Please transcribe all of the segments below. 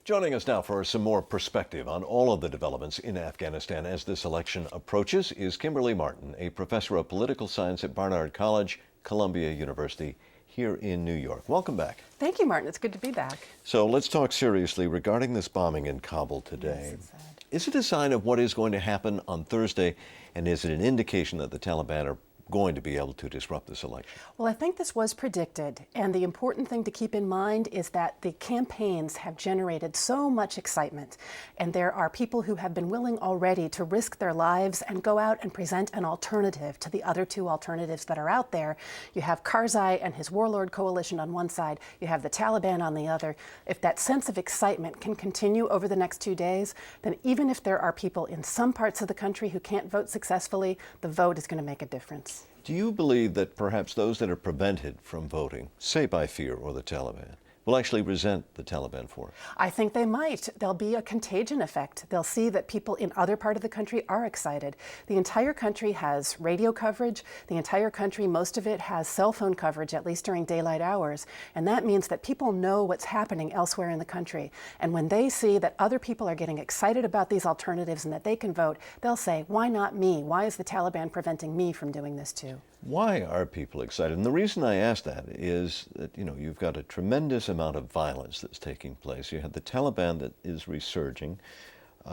Joining us now for some more perspective on all of the developments in Afghanistan as this election approaches is Kimberley Martin, a professor of political science at Barnard College, Columbia University, here in New York. Welcome back. Thank you, Martin. It's good to be back. So let's talk seriously regarding this bombing in Kabul today. Yes, it's sad. Is it a sign of what is going to happen on Thursday, and is it an indication that the Taliban are going to be able to disrupt this election? Well, I think this was predicted, and the important thing to keep in mind is that the campaigns have generated so much excitement, and there are people who have been willing already to risk their lives and go out and present an alternative to the other two alternatives that are out there. You have Karzai and his warlord coalition on one side, you have the Taliban on the other. If that sense of excitement can continue over the next 2 days, then even if there are people in some parts of the country who can't vote successfully, the vote is going to make a difference. Do you believe that perhaps those that are prevented from voting, say by fear or the Taliban, will actually resent the Taliban for it? I think they might. There'll be a contagion effect. They'll see that people in other part of the country are excited. The entire country has radio coverage. The entire country, most of it, has cell phone coverage, at least during daylight hours. And that means that people know what's happening elsewhere in the country. And when they see that other people are getting excited about these alternatives and that they can vote, they'll say, why not me? Why is the Taliban preventing me from doing this too? Why are people excited? And the reason I ask that is that, you've got a tremendous amount of violence that's taking place. You have the Taliban that is resurging.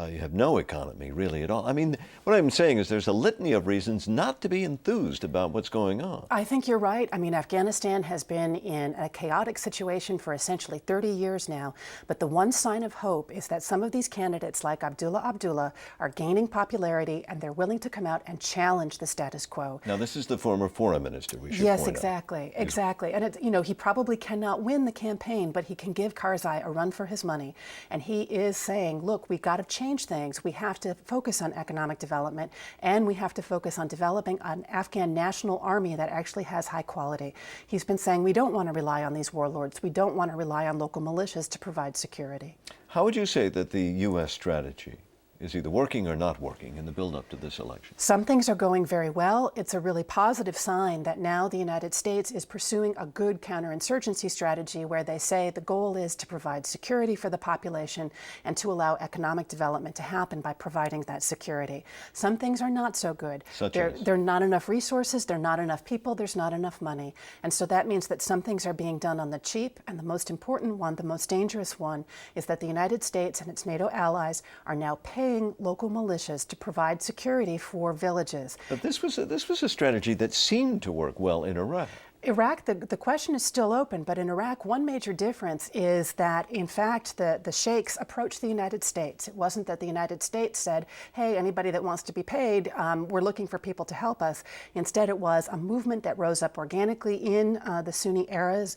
You have no economy really at all. I mean, what I'm saying is there's a litany of reasons not to be enthused about what's going on. I think you're right. I mean, Afghanistan has been in a chaotic situation for essentially 30 years now. But the one sign of hope is that some of these candidates, like Abdullah, are gaining popularity, and they're willing to come out and challenge the status quo. Now, this is the former foreign minister, we should Yes, point exactly, out. exactly. And he probably cannot win the campaign, but he can give Karzai a run for his money. And he is saying, look, we've got to change things. We have to focus on economic development, and we have to focus on developing an Afghan national army that actually has high quality. He's been saying we don't want to rely on these warlords. We don't want to rely on local militias to provide security. How would you say that the U.S. strategy is either working or not working in the build-up to this election? Some things are going very well. It's a really positive sign that now the United States is pursuing a good counterinsurgency strategy where they say the goal is to provide security for the population and to allow economic development to happen by providing that security. Some things are not so good. There are not enough resources, there are not enough people, there's not enough money. And so that means that some things are being done on the cheap, and the most important one, the most dangerous one, is that the United States and its NATO allies are now paying local militias to provide security for villages. But this was a strategy that seemed to work well in Iraq. Iraq, the question is still open, but in Iraq, one major difference is that, in fact, the sheikhs approached the United States. It wasn't that the United States said, hey, anybody that wants to be paid, we're looking for people to help us. Instead, it was a movement that rose up organically in the Sunni areas,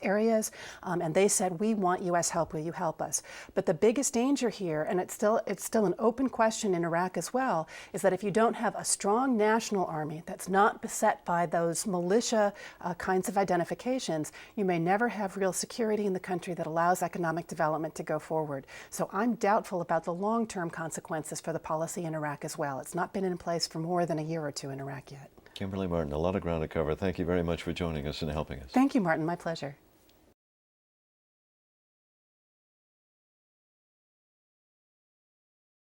and they said, we want U.S. help, will you help us? But the biggest danger here, and it's still an open question in Iraq as well, is that if you don't have a strong national army that's not beset by those militia kinds of identifications, you may never have real security in the country that allows economic development to go forward. So I'm doubtful about the long-term consequences for the policy in Iraq as well. It's not been in place for more than a year or two in Iraq yet. Kimberley Martin, a lot of ground to cover. Thank you very much for joining us and helping us. Thank you, Martin. My pleasure.